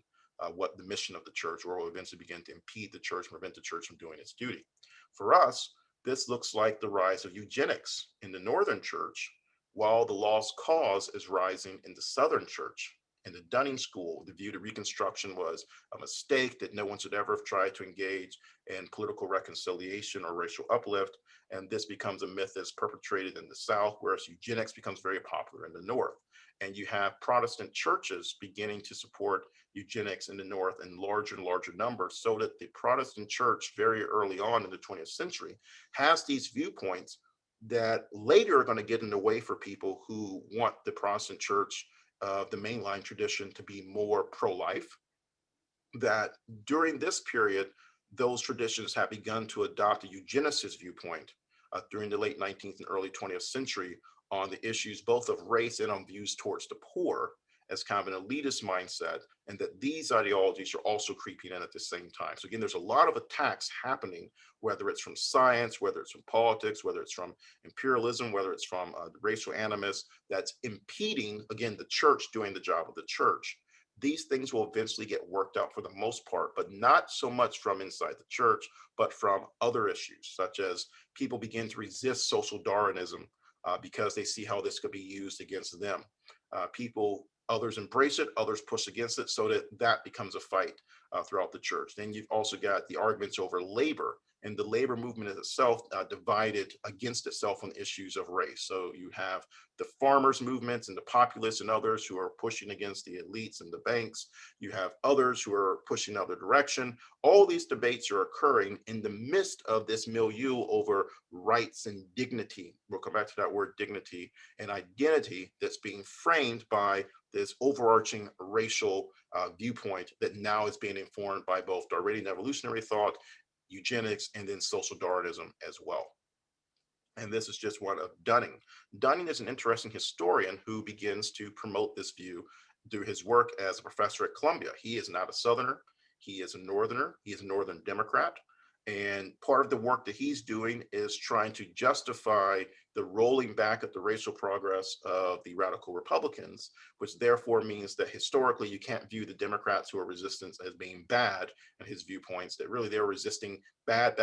what the mission of the church, or will eventually begin to impede the church and prevent the church from doing its duty. For us, This looks like the rise of eugenics in the Northern Church, while the lost cause is rising in the Southern Church. In the Dunning School, the view that Reconstruction was a mistake, that no one should ever have tried to engage in political reconciliation or racial uplift. And this becomes a myth that's perpetrated in the South, whereas eugenics becomes very popular in the North. And you have Protestant churches beginning to support eugenics in the North in larger and larger numbers, so that the Protestant church very early on in the 20th century has these viewpoints that later are going to get in the way for people who want the Protestant church of the mainline tradition to be more pro-life. That during this period, those traditions have begun to adopt a eugenicist viewpoint during the late 19th and early 20th century on the issues both of race and on views towards the poor as kind of an elitist mindset, and that these ideologies are also creeping in at the same time. So again, there's a lot of attacks happening, whether it's from science, whether it's from politics, whether it's from imperialism, whether it's from racial animus, that's impeding, again, the church doing the job of the church. These things will eventually get worked out for the most part, but not so much from inside the church, but from other issues, such as people begin to resist social Darwinism because they see how this could be used against them. Others embrace it, others push against it, so that becomes a fight throughout the church. Then you've also got the arguments over labor, and the labor movement itself divided against itself on issues of race. So you have the farmers movements and the populists and others who are pushing against the elites and the banks. You have others who are pushing the other direction. All these debates are occurring in the midst of this milieu over rights and dignity. We'll come back to that word dignity and identity that's being framed by this overarching racial viewpoint that now is being informed by both Darwinian evolutionary thought, eugenics, and then social Darwinism as well. And this is just one of Dunning. Dunning is an interesting historian who begins to promote this view through his work as a professor at Columbia. He is not a Southerner, he is a Northerner, he is a Northern Democrat. And part of the work that he's doing is trying to justify the rolling back of the racial progress of the radical Republicans, which therefore means that historically you can't view the Democrats who are resistance as being bad, and his viewpoints that really they're resisting bad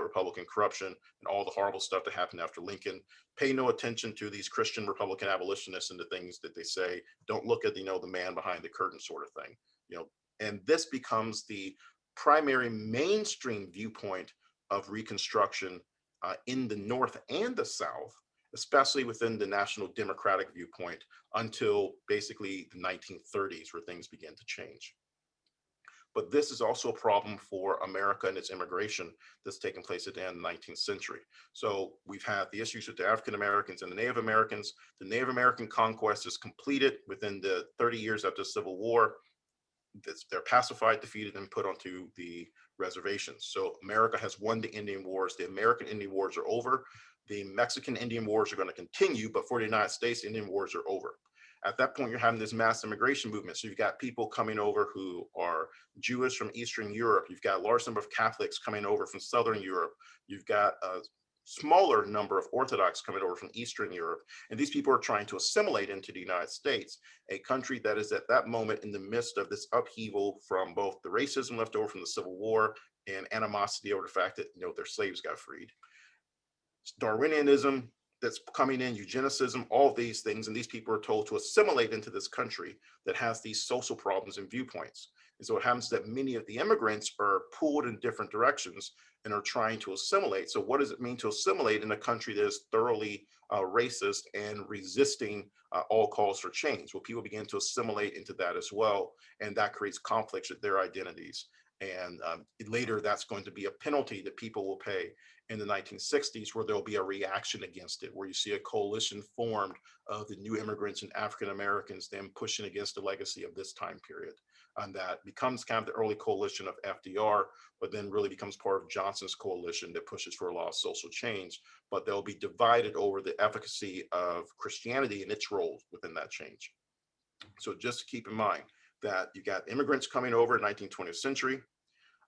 Republican corruption and all the horrible stuff that happened after Lincoln. Pay no attention to these Christian Republican abolitionists and the things that they say. Don't look at, the man behind the curtain sort of thing. And this becomes the primary mainstream viewpoint of Reconstruction in the North and the South, especially within the National Democratic viewpoint, until basically the 1930s, where things began to change. But this is also a problem for America and its immigration that's taken place at the end of the 19th century. So we've had the issues with the African Americans and the Native Americans. The Native American conquest is completed within the 30 years after the Civil War. They're pacified, defeated, and put onto the reservations. So America has won the Indian Wars. The American Indian Wars are over. The Mexican Indian Wars are going to continue, but for the United States, the Indian Wars are over. At that point, you're having this mass immigration movement. So you've got people coming over who are Jewish from Eastern Europe. You've got a large number of Catholics coming over from Southern Europe. You've got smaller number of Orthodox coming over from Eastern Europe. And these people are trying to assimilate into the United States, a country that is at that moment in the midst of this upheaval from both the racism left over from the Civil War and animosity over the fact that their slaves got freed. Darwinianism that's coming in, eugenicism, all of these things, and these people are told to assimilate into this country that has these social problems and viewpoints. And so it happens that many of the immigrants are pulled in different directions and are trying to assimilate. So what does it mean to assimilate in a country that is thoroughly racist and resisting all calls for change? Well, people begin to assimilate into that as well, and that creates conflicts with their identities. And later, that's going to be a penalty that people will pay in the 1960s, where there'll be a reaction against it, where you see a coalition formed of the new immigrants and African Americans, then pushing against the legacy of this time period. And that becomes kind of the early coalition of FDR, but then really becomes part of Johnson's coalition that pushes for a lot of social change. But they'll be divided over the efficacy of Christianity and its role within that change. So just to keep in mind that you got immigrants coming over in the 19th century,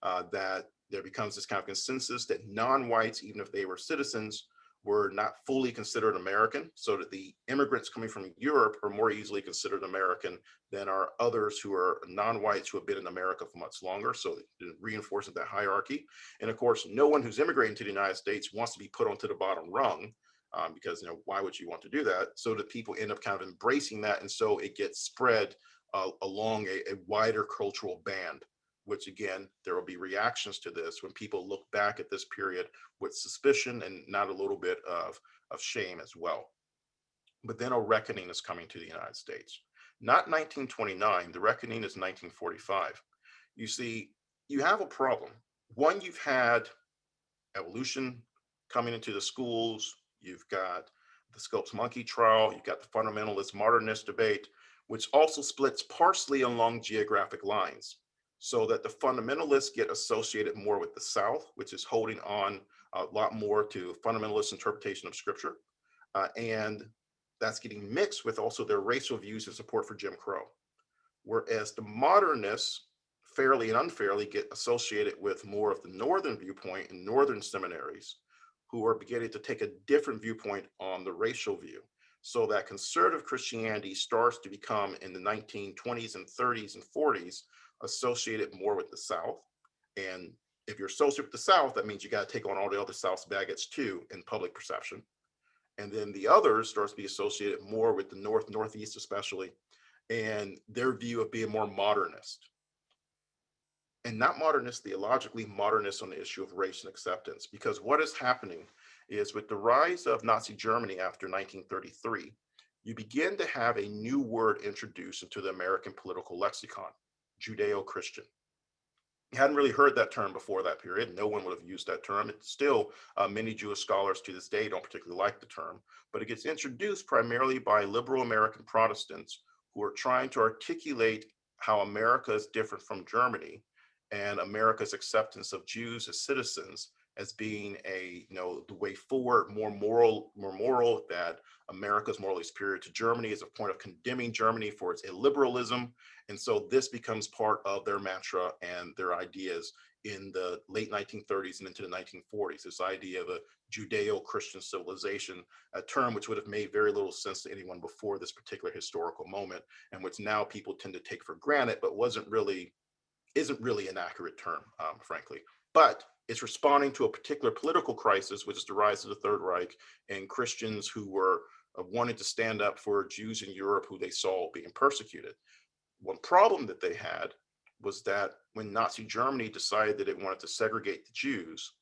that there becomes this kind of consensus that non-whites, even if they were citizens, were not fully considered American, so that the immigrants coming from Europe are more easily considered American than are others who are non-whites who have been in America for much longer. So it reinforces that hierarchy. And of course, no one who's immigrating to the United States wants to be put onto the bottom rung, because why would you want to do that? So that people end up kind of embracing that, and so it gets spread along a wider cultural band. Which again, there will be reactions to this when people look back at this period with suspicion and not a little bit of shame as well. But then a reckoning is coming to the United States. Not 1929, the reckoning is 1945. You see, you have a problem. One, you've had evolution coming into the schools, you've got the Scopes monkey trial, you've got the fundamentalist modernist debate, which also splits partially along geographic lines, so that the fundamentalists get associated more with the South, which is holding on a lot more to fundamentalist interpretation of scripture. And that's getting mixed with also their racial views and support for Jim Crow. Whereas the modernists, fairly and unfairly, get associated with more of the Northern viewpoint in Northern seminaries, who are beginning to take a different viewpoint on the racial view. So that conservative Christianity starts to become, in the 1920s and 30s and 40s, associated more with the South. And if you're associated with the South, that means you got to take on all the other South's baggage too in public perception. And then the others starts to be associated more with the North, Northeast especially, and their view of being more modernist. And not modernist theologically, modernist on the issue of race and acceptance. Because what is happening is, with the rise of Nazi Germany after 1933, you begin to have a new word introduced into the American political lexicon: Judeo-Christian. You hadn't really heard that term before that period. No one would have used that term. It's still, many Jewish scholars to this day don't particularly like the term, but it gets introduced primarily by liberal American Protestants who are trying to articulate how America is different from Germany, and America's acceptance of Jews as citizens as being the way forward, more moral, that America is morally superior to Germany, as a point of condemning Germany for its illiberalism. And so this becomes part of their mantra and their ideas in the late 1930s and into the 1940s, this idea of a Judeo-Christian civilization, a term which would have made very little sense to anyone before this particular historical moment, and which now people tend to take for granted, but isn't really an accurate term, frankly. But it's responding to a particular political crisis, which is the rise of the Third Reich and Christians who were wanting to stand up for Jews in Europe who they saw being persecuted. One problem that they had was that when Nazi Germany decided that it wanted to segregate the Jews,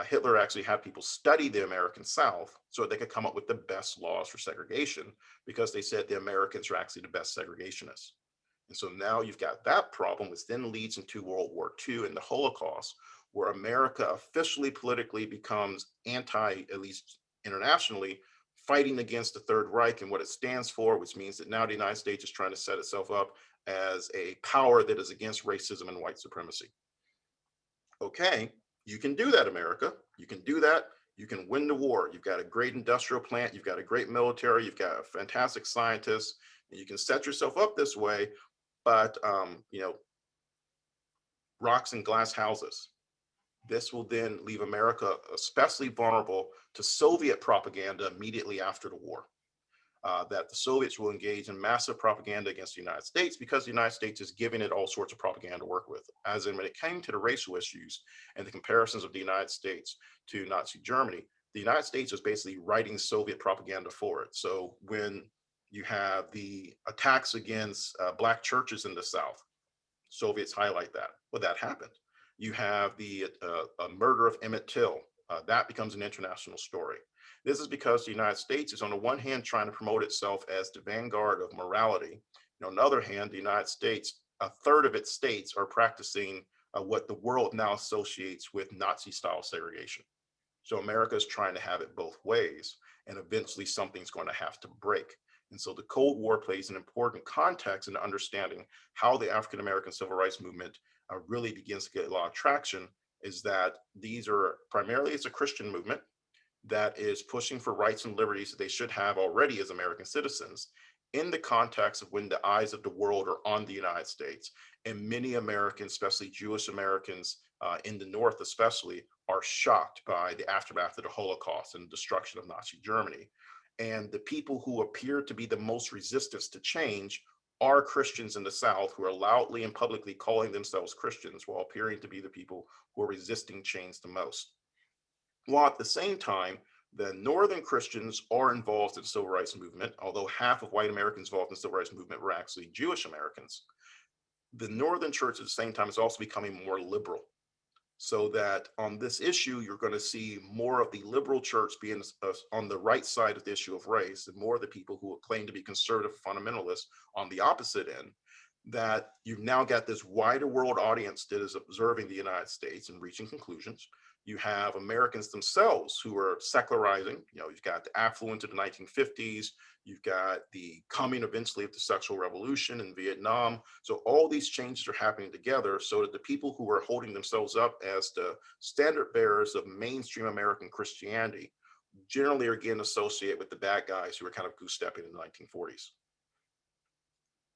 Hitler actually had people study the American South so that they could come up with the best laws for segregation, because they said the Americans are actually the best segregationists. And so now you've got that problem, which then leads into World War II and the Holocaust, where America officially politically becomes anti, at least internationally, fighting against the Third Reich and what it stands for, which means that now the United States is trying to set itself up as a power that is against racism and white supremacy. Okay, you can do that, America. You can do that. You can win the war. You've got a great industrial plant. You've got a great military. You've got fantastic scientists. And you can set yourself up this way, but rocks and glass houses. This will then leave America especially vulnerable to Soviet propaganda immediately after the war. That the Soviets will engage in massive propaganda against the United States, because the United States is giving it all sorts of propaganda to work with. As in, when it came to the racial issues and the comparisons of the United States to Nazi Germany, the United States was basically writing Soviet propaganda for it. So when you have the attacks against Black churches in the South, Soviets highlight that. Well, that happened. You have the murder of Emmett Till. That becomes an international story. This is because the United States is, on the one hand, trying to promote itself as the vanguard of morality. On the other hand, the United States, a third of its states are practicing what the world now associates with Nazi-style segregation. So America is trying to have it both ways, and eventually something's going to have to break. And so the Cold War plays an important context in understanding how the African American civil rights movement really begins to get a lot of traction, is that these are primarily, it's a Christian movement that is pushing for rights and liberties that they should have already as American citizens. in the context of when the eyes of the world are on the United States. And many Americans, especially Jewish Americans in the North, especially, are shocked by the aftermath of the Holocaust and the destruction of Nazi Germany. And the people who appear to be the most resistance to change are Christians in the South who are loudly and publicly calling themselves Christians while appearing to be the people who are resisting change the most. While at the same time, the Northern Christians are involved in the civil rights movement, although half of white Americans involved in the civil rights movement were actually Jewish Americans. The Northern church at the same time is also becoming more liberal. So that on this issue, you're going to see more of the liberal church being on the right side of the issue of race, and more of the people who claim to be conservative fundamentalists on the opposite end. That you've now got this wider world audience that is observing the United States and reaching conclusions. You have Americans themselves who are secularizing. You've got the affluent of the 1950s. You've got the coming eventually of the sexual revolution in Vietnam. So all these changes are happening together so that the people who are holding themselves up as the standard bearers of mainstream American Christianity generally are getting associated with the bad guys who are kind of goose-stepping in the 1940s.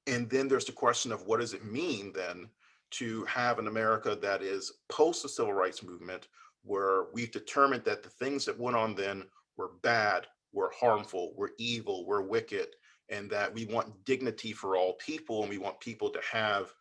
And then there's the question of what does it mean then to have an America that is post the civil rights movement, where we've determined that the things that went on then were bad, were harmful, were evil, were wicked, and that we want dignity for all people, and we want people to have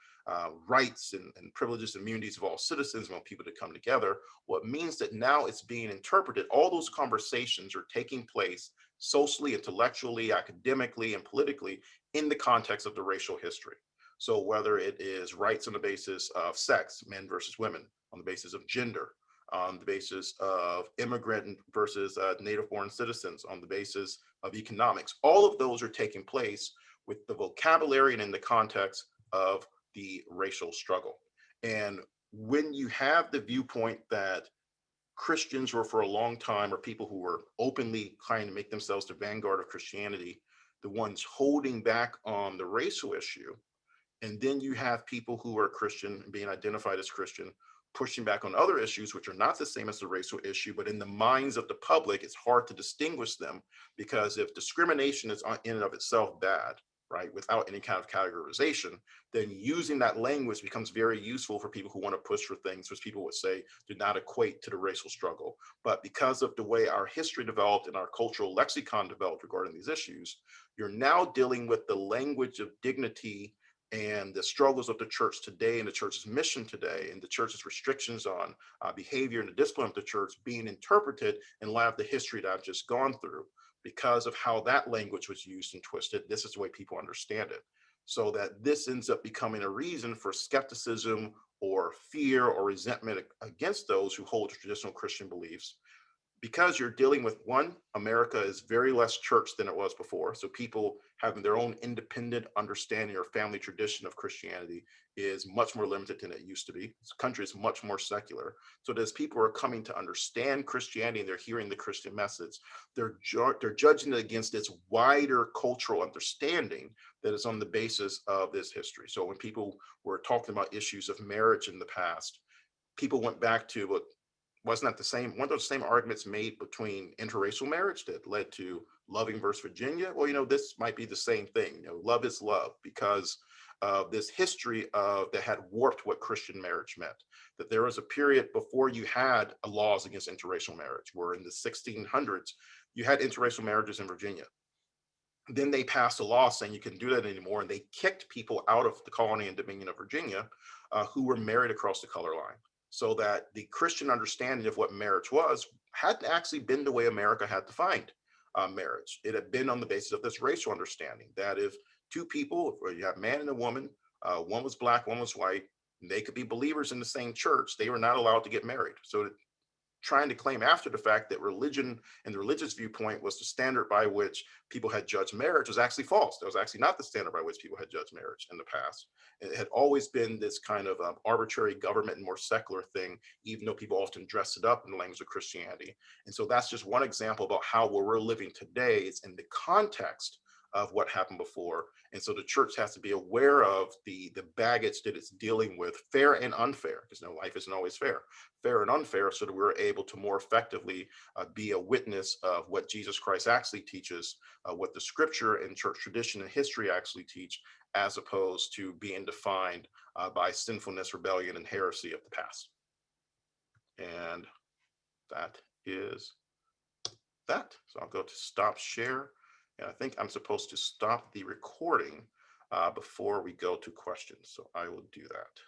rights and privileges and immunities of all citizens. We want people to come together. What means that now it's being interpreted, all those conversations are taking place socially, intellectually, academically, and politically in the context of the racial history. So whether it is rights on the basis of sex, men versus women, on the basis of gender, on the basis of immigrant versus native born citizens, on the basis of economics, all of those are taking place with the vocabulary and in the context of the racial struggle. And when you have the viewpoint that Christians were for a long time, or people who were openly trying to make themselves the vanguard of Christianity, the ones holding back on the racial issue, and then you have people who are Christian being identified as Christian, pushing back on other issues, which are not the same as the racial issue, but in the minds of the public, it's hard to distinguish them, because if discrimination is in and of itself bad, right, without any kind of categorization, then using that language becomes very useful for people who want to push for things which people would say do not equate to the racial struggle. But because of the way our history developed and our cultural lexicon developed regarding these issues, you're now dealing with the language of dignity and the struggles of the church today and the church's mission today and the church's restrictions on behavior and the discipline of the church being interpreted in light of the history that I've just gone through. Because of how that language was used and twisted, this is the way people understand it. So that this ends up becoming a reason for skepticism or fear or resentment against those who hold traditional Christian beliefs, because you're dealing with, one, America is very less church than it was before. So people having their own independent understanding or family tradition of Christianity is much more limited than it used to be. This country is much more secular. So as people are coming to understand Christianity and they're hearing the Christian message, they're judging it against its wider cultural understanding that is on the basis of this history. So when people were talking about issues of marriage in the past, people went back to what wasn't that the same, one of those same arguments made between interracial marriage that led to Loving versus Virginia? Well, this might be the same thing. Love is love, because of this history that had warped what Christian marriage meant. That there was a period before you had laws against interracial marriage, where in the 1600s, you had interracial marriages in Virginia. Then they passed a law saying you couldn't do that anymore, and they kicked people out of the colony and dominion of Virginia who were married across the color line. So that the Christian understanding of what marriage was hadn't actually been the way America had defined marriage. It had been on the basis of this racial understanding that if two people, or you have a man and a woman, one was black, one was white, they could be believers in the same church, they were not allowed to get married. So trying to claim after the fact that religion and the religious viewpoint was the standard by which people had judged marriage was actually false. That was actually not the standard by which people had judged marriage in the past. It had always been this kind of arbitrary government and more secular thing, even though people often dressed it up in the language of Christianity. And so that's just one example about how where we're living today is in the context of what happened before. And so the church has to be aware of the baggage that it's dealing with, fair and unfair, because life isn't always fair and unfair, so that we're able to more effectively be a witness of what Jesus Christ actually teaches, what the scripture and church tradition and history actually teach, as opposed to being defined by sinfulness, rebellion, and heresy of the past. And that is that. So I'll go to stop share. And I think I'm supposed to stop the recording before we go to questions. So I will do that.